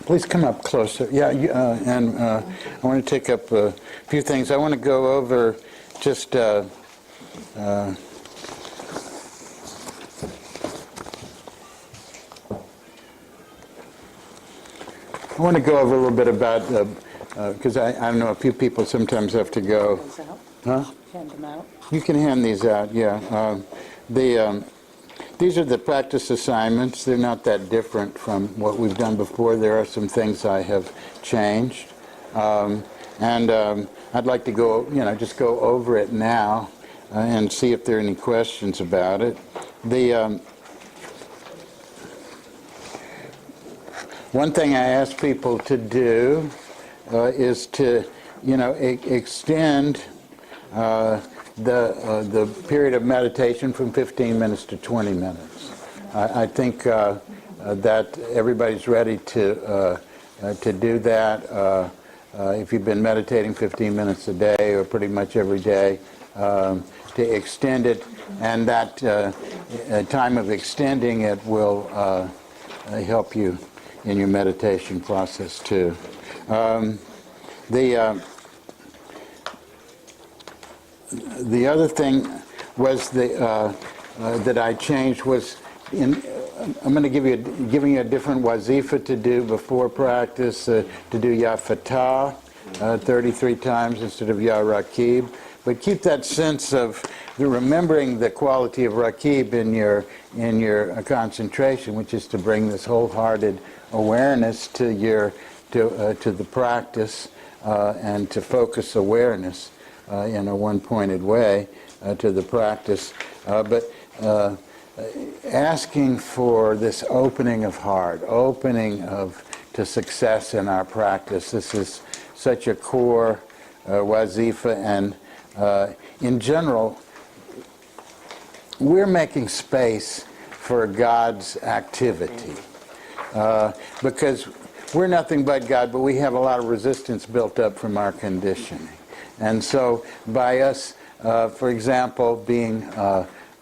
Please come up closer. Yeah, and I want to take up a few things. I want to go over just I want to go over a little bit about, because I know a few people sometimes have to go. Huh? Hand them out. You can hand these out, yeah. These are the practice assignments. They're not that different from what we've done before. There are some things I have changed. I'd like to go, just go over it now and see if there are any questions about it. One thing I ask people to do is to, extend the period of meditation from 15 minutes to 20 minutes. I think that everybody's ready to do that. If you've been meditating 15 minutes a day or pretty much every day, to extend it, and that time of extending it will help you in your meditation process too. The other thing was that I changed was I'm going to giving you a different wazifa to do before practice, to do Ya Fatah 33 times instead of Ya Raqib. But keep that sense of remembering the quality of Raqib in your concentration, which is to bring this wholehearted awareness to the practice and to focus awareness in a one-pointed way to the practice, but asking for this opening of heart, to success in our practice. This is such a core wazifa, and in general, we're making space for God's activity because we're nothing but God, but we have a lot of resistance built up from our conditioning. And so by us, for example, being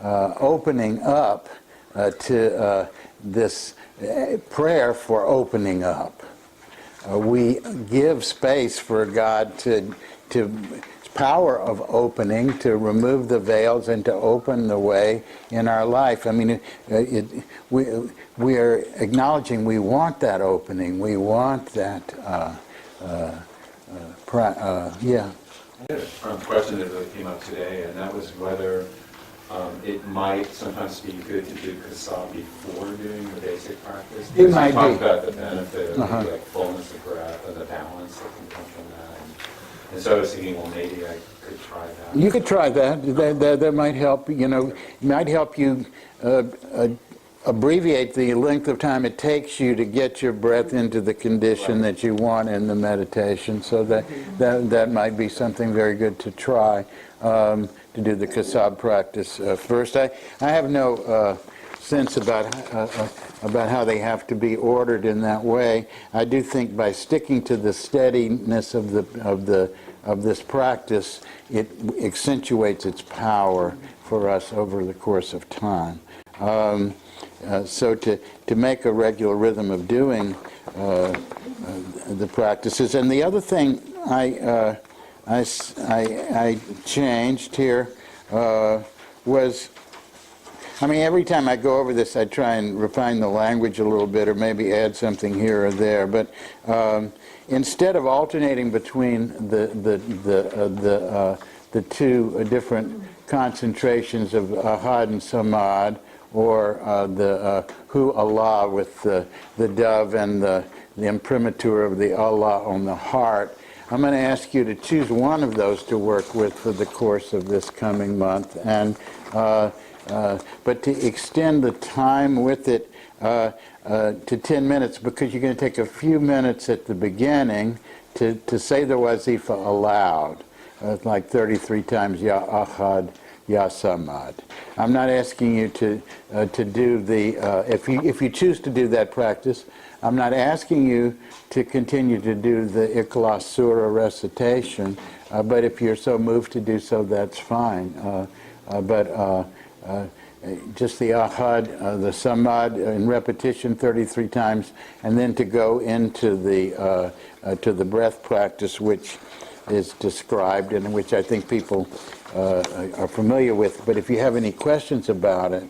opening up to this prayer for opening up, we give space for God to power of opening, to remove the veils and to open the way in our life. I mean, we are acknowledging we want that opening. We want that. Yeah. I had a question that really came up today, and that was whether it might sometimes be good to do kasab before doing the basic practice. It might be. You talked about the benefit of the fullness of breath and the balance that can come from that. And so I was thinking, well, maybe I could try that. You could try that. That might help. Might help you abbreviate the length of time it takes you to get your breath into the condition that you want in the meditation. So that might be something very good to try, to do the kasab practice first. I have no sense about how they have to be ordered in that way. I do think by sticking to the steadiness of this practice, it accentuates its power for us over the course of time. So to make a regular rhythm of doing the practices. And the other thing I changed here was, I mean, every time I go over this, I try and refine the language a little bit, or maybe add something here or there. But instead of alternating between the two different concentrations of ahad and samad, or the hu Allah with the dove and the imprimatur of the Allah on the heart, I'm going to ask you to choose one of those to work with for the course of this coming month, and but to extend the time with it to 10 minutes, because you're going to take a few minutes at the beginning to say the wazifa aloud, like 33 times Ya Ahad, Ya Samad. I'm not asking you to do the, if you choose to do that practice, I'm not asking you to continue to do the Ikhlas Surah recitation, but if you're so moved to do so, that's fine. But just the ahad, the samad in repetition 33 times, and then to go into the to the breath practice, which is described and which I think people are familiar with. But if you have any questions about it,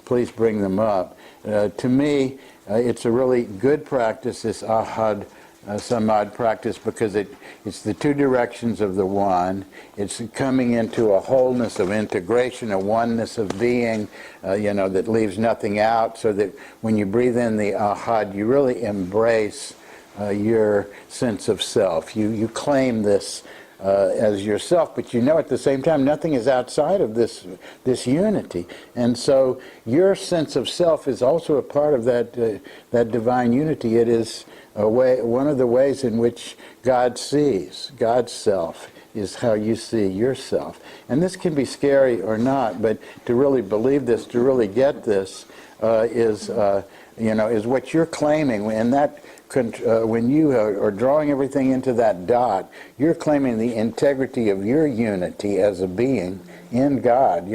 please bring them up. To me, it's a really good practice, this ahad samad practice, because it's the two directions of the one. It's coming into a wholeness of integration, a oneness of being, that leaves nothing out, so that when you breathe in the ahad, you really embrace your sense of self. You claim this as yourself, but at the same time nothing is outside of this unity, and so your sense of self is also a part of that divine unity. It is one of the ways in which God sees. God's self is how you see yourself, and this can be scary or not, but to really believe this, to really get this, is what you're claiming, and that. When you are drawing everything into that dot, you're claiming the integrity of your unity as a being in God,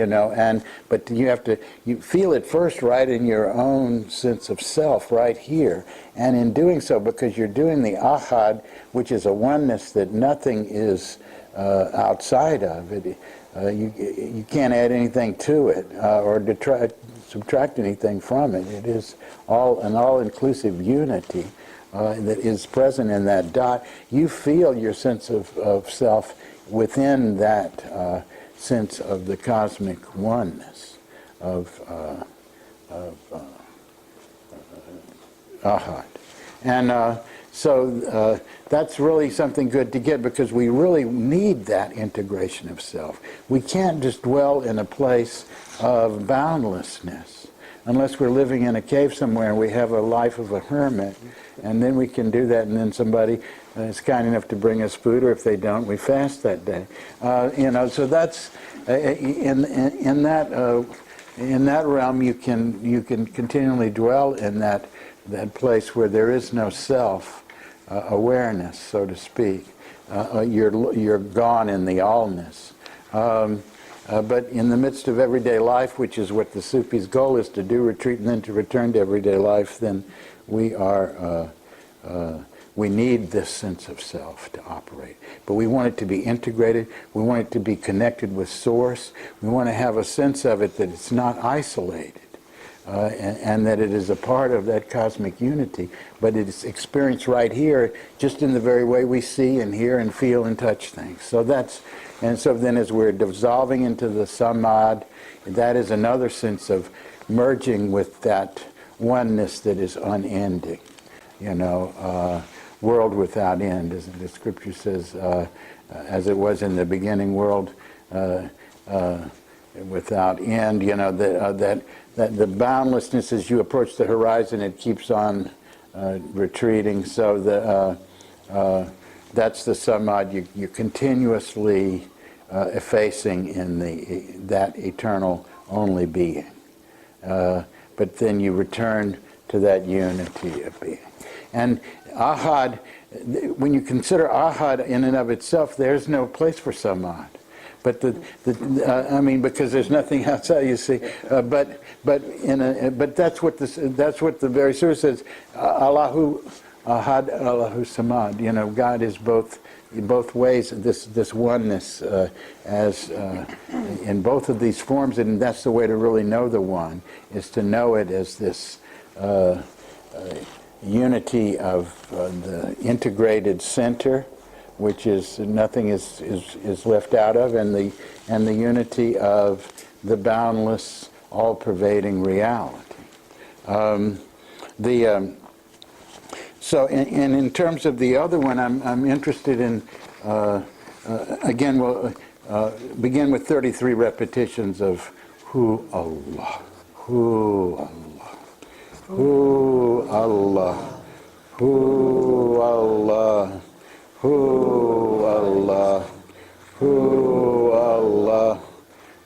but you feel it first right in your own sense of self right here. And in doing so, because you're doing the ahad, which is a oneness that nothing is outside of it, you can't add anything to it or subtract anything from it. It is an all-inclusive unity that is present in that dot. You feel your sense of self within that sense of the cosmic oneness of ahad. And so that's really something good to get, because we really need that integration of self. We can't just dwell in a place of boundlessness unless we're living in a cave somewhere and we have a life of a hermit, and then we can do that, and then somebody is kind enough to bring us food, or if they don't, we fast that day. So that's in that realm you can continually dwell in that place where there is no self awareness, so to speak. You're gone in the allness. But in the midst of everyday life, which is what the Sufi's goal is, to do retreat and then to return to everyday life, then we need this sense of self to operate. But we want it to be integrated. We want it to be connected with Source. We want to have a sense of it that it's not isolated, and that it is a part of that cosmic unity, but it is experienced right here, just in the very way we see and hear and feel and touch things. So then as we're dissolving into the samad, that is another sense of merging with that oneness that is unending, world without end, as the scripture says, as it was in the beginning, world without end, that the boundlessness, as you approach the horizon, it keeps on retreating. So that's the samad. You're continuously effacing in that eternal only being. But then you return to that unity of being. And ahad, when you consider ahad in and of itself, there's no place for samad. But because there's nothing outside, you see. But that's what the very source says. Allahu ahad, Allahu samad. God is both ways. This oneness as in both of these forms, and that's the way to really know the one, is to know it as this unity of the integrated center, which is nothing is left out of, and the unity of the boundless, all-pervading reality. So in terms of the other one, I'm interested in, again, we'll begin with 33 repetitions of Hu Allah, Hu Allah, Hu Allah, Hu Allah, Hu Allah, Hu Allah,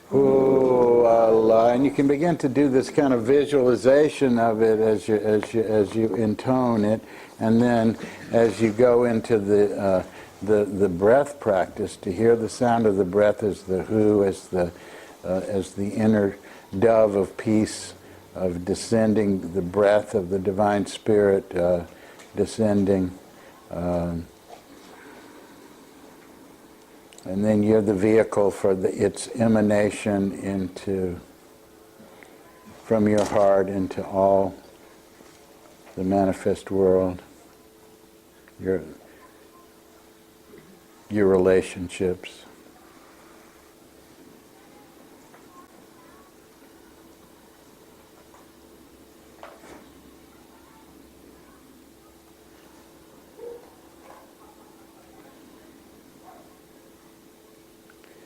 Hu Allah. And you can begin to do this kind of visualization of it as you intone it. And then as you go into the breath practice, to hear the sound of the breath as the hu, as the inner dove of peace, of descending, the breath of the Divine Spirit descending. And then you're the vehicle for its emanation from your heart into all the manifest world, your relationships.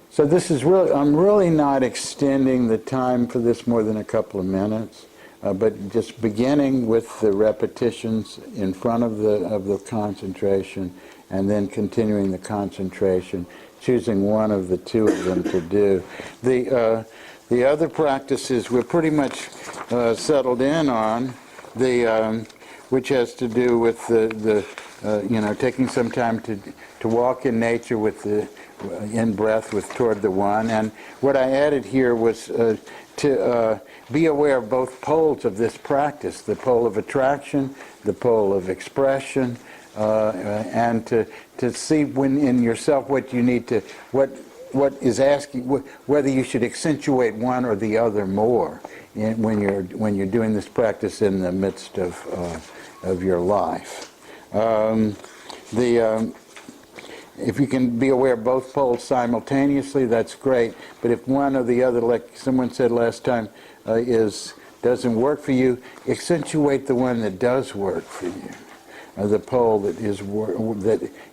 So this is really, I'm really not extending the time for this more than a couple of minutes, but just beginning with the repetitions in front of the concentration, and then continuing the concentration, choosing one of the two of them to do. The other practices we're pretty much settled in on, which has to do with taking some time to walk in nature with the in breath with toward the one. And what I added here was to be aware of both poles of this practice, the pole of attraction, the pole of expression, and to see when in yourself what you need to, what is asking, whether you should accentuate one or the other more when you're doing this practice in the midst of your life. If you can be aware of both poles simultaneously, that's great. But if one or the other, like someone said last time, doesn't work for you, accentuate the one that does work for you. The pole that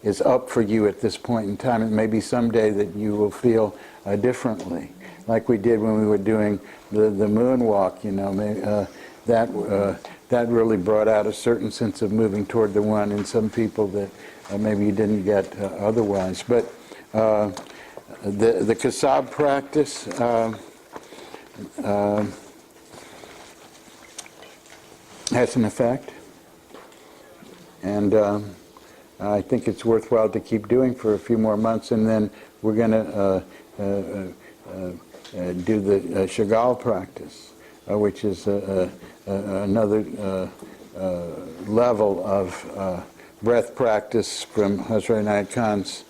is up for you at this point in time. It may be someday that you will feel differently, like we did when we were doing the moonwalk. That really brought out a certain sense of moving toward the one in some people that maybe you didn't get otherwise. But the kasab practice has an effect, and I think it's worthwhile to keep doing for a few more months, and then we're going to do the Chagall practice, which is another level of breath practice from Hazrat Inayat Khan's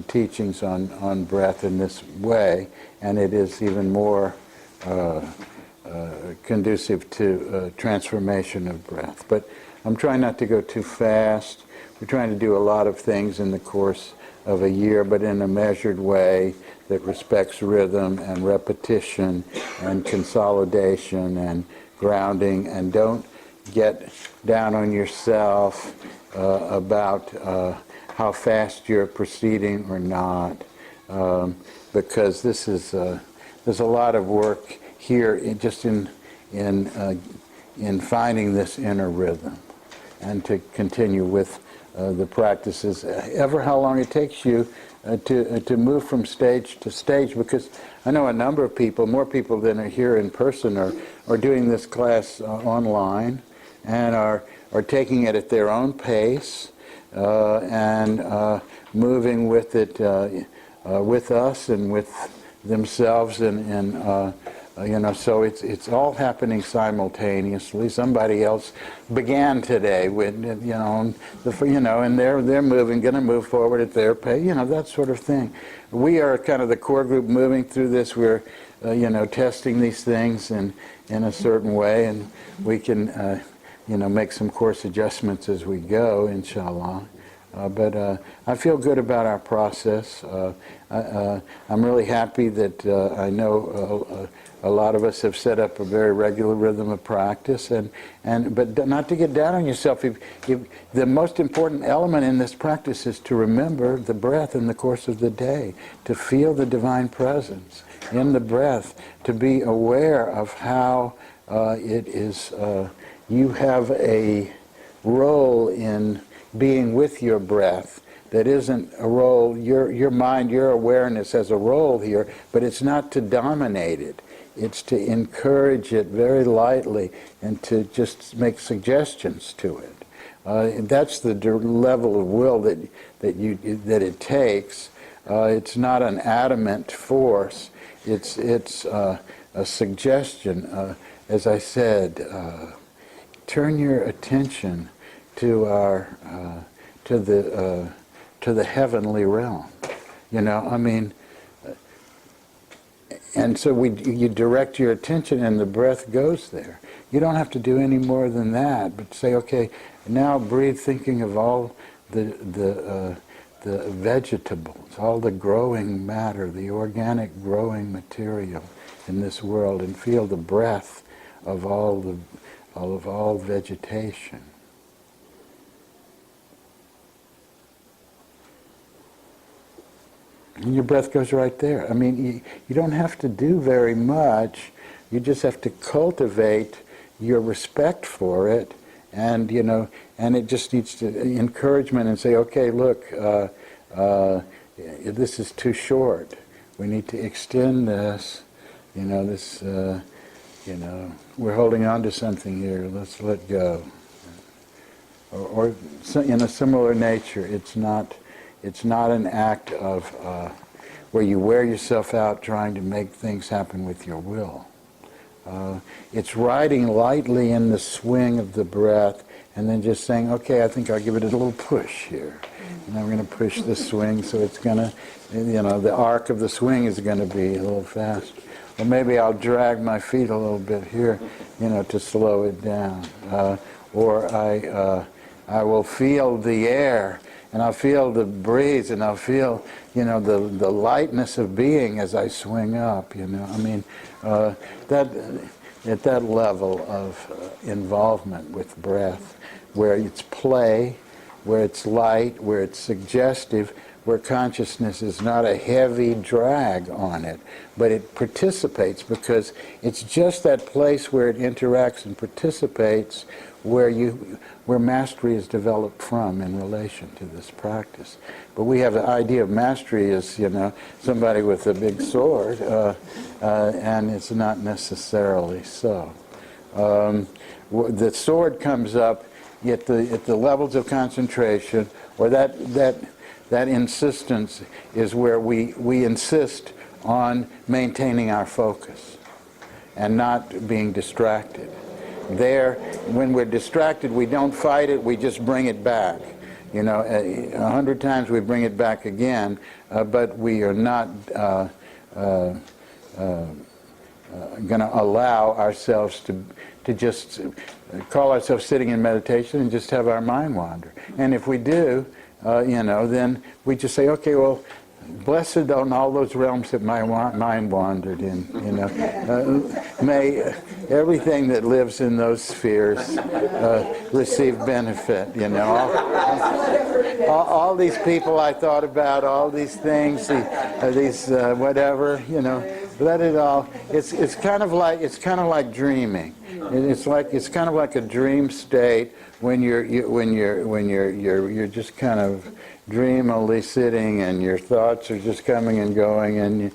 teachings on breath in this way, and it is even more conducive to transformation of breath. But I'm trying not to go too fast. We're trying to do a lot of things in the course of a year, but in a measured way that respects rhythm and repetition and consolidation and grounding, and don't get down on yourself about how fast you're proceeding or not, because this is there's a lot of work here in finding this inner rhythm, and to continue with the practices, ever how long it takes you to move from stage to stage, because I know a number of people, more people than are here in person, are doing this class online, and are taking it at their own pace, and moving with it with us and with themselves, and so it's all happening simultaneously. Somebody else began today with and they're moving, going to move forward at their pace, that sort of thing. We are kind of the core group moving through this. We're testing these things in a certain way, and we can make some course adjustments as we go, inshallah. But I feel good about our process. I'm really happy that I know a lot of us have set up a very regular rhythm of practice, but not to get down on yourself. The most important element in this practice is to remember the breath in the course of the day, to feel the divine presence in the breath, to be aware of how it is. You have a role in being with your breath that isn't a role. Your mind, your awareness has a role here, but it's not to dominate it. It's to encourage it very lightly and to just make suggestions to it. That's the level of will that it takes. It's not an adamant force. It's a suggestion. As I said, turn your attention to the heavenly realm. I mean, and so you direct your attention, and the breath goes there. You don't have to do any more than that, but say, okay, now breathe, thinking of all the vegetables, all the growing matter, the organic growing material in this world, and feel the breath of all vegetation. And your breath goes right there. I mean, you don't have to do very much. You just have to cultivate your respect for it, and and it just needs to encouragement and say, okay, look, this is too short. We need to extend this. We're holding on to something here. Let's let go. Or in a similar nature, it's not an act of where you wear yourself out trying to make things happen with your will. It's riding lightly in the swing of the breath, and then just saying, okay, I think I'll give it a little push here. And I'm going to push the swing, so it's going to, the arc of the swing is going to be a little fast. Or maybe I'll drag my feet a little bit here, to slow it down. Or I will feel the air, and I'll feel the breeze, and I'll feel, the lightness of being as I swing up, I mean, that at that level of involvement with breath, where it's play, where it's light, where it's suggestive, where consciousness is not a heavy drag on it, but it participates, because it's just that place where it interacts and participates where mastery is developed from in relation to this practice. But we have the idea of mastery as, somebody with a big sword, and it's not necessarily so. The sword comes up at the levels of concentration, or that insistence is where we insist on maintaining our focus and not being distracted. There, when we're distracted, we don't fight it, we just bring it back. 100 times we bring it back again, but we are not going to allow ourselves to just call ourselves sitting in meditation and just have our mind wander. And if we do, then we just say, okay, well, blessed on all those realms that my mind wandered in. May everything that lives in those spheres receive benefit. All these people I thought about, all these things, these whatever. Let it all. It's kind of like dreaming. It's kind of like a dream state when you're just kind of dreamily sitting, and your thoughts are just coming and going, and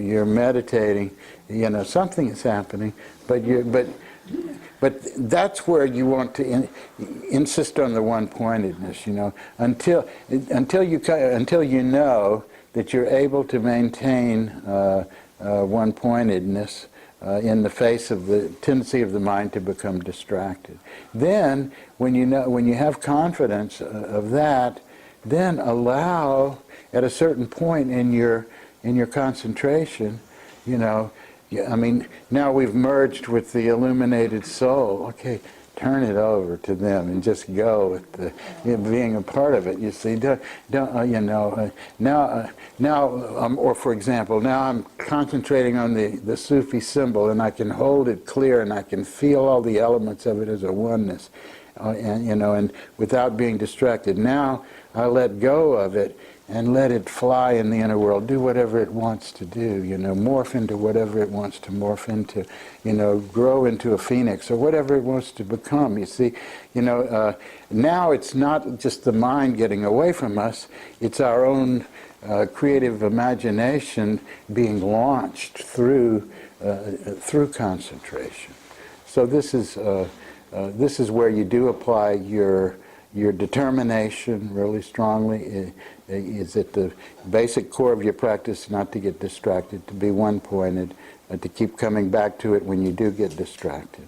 you're meditating. Something is happening, but that's where you want to insist on the one-pointedness. Until you know that you're able to maintain one-pointedness in the face of the tendency of the mind to become distracted. Then, when you have confidence of that, then allow at a certain point in your concentration, I mean, now we've merged with the illuminated soul. Okay, turn it over to them and just go with being a part of it. You see, or for example, now I'm concentrating on the Sufi symbol, and I can hold it clear, and I can feel all the elements of it as a oneness, and without being distracted. Now I let go of it and let it fly in the inner world, do whatever it wants to do, morph into whatever it wants to morph into, grow into a phoenix, or whatever it wants to become. You see, now it's not just the mind getting away from us, it's our own creative imagination being launched through concentration. So this is where you do apply your your determination really strongly is at the basic core of your practice, not to get distracted, to be one-pointed, to keep coming back to it when you do get distracted,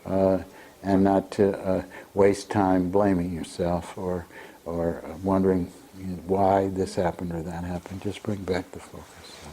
and not to waste time blaming yourself or wondering why this happened or that happened. Just bring back the focus.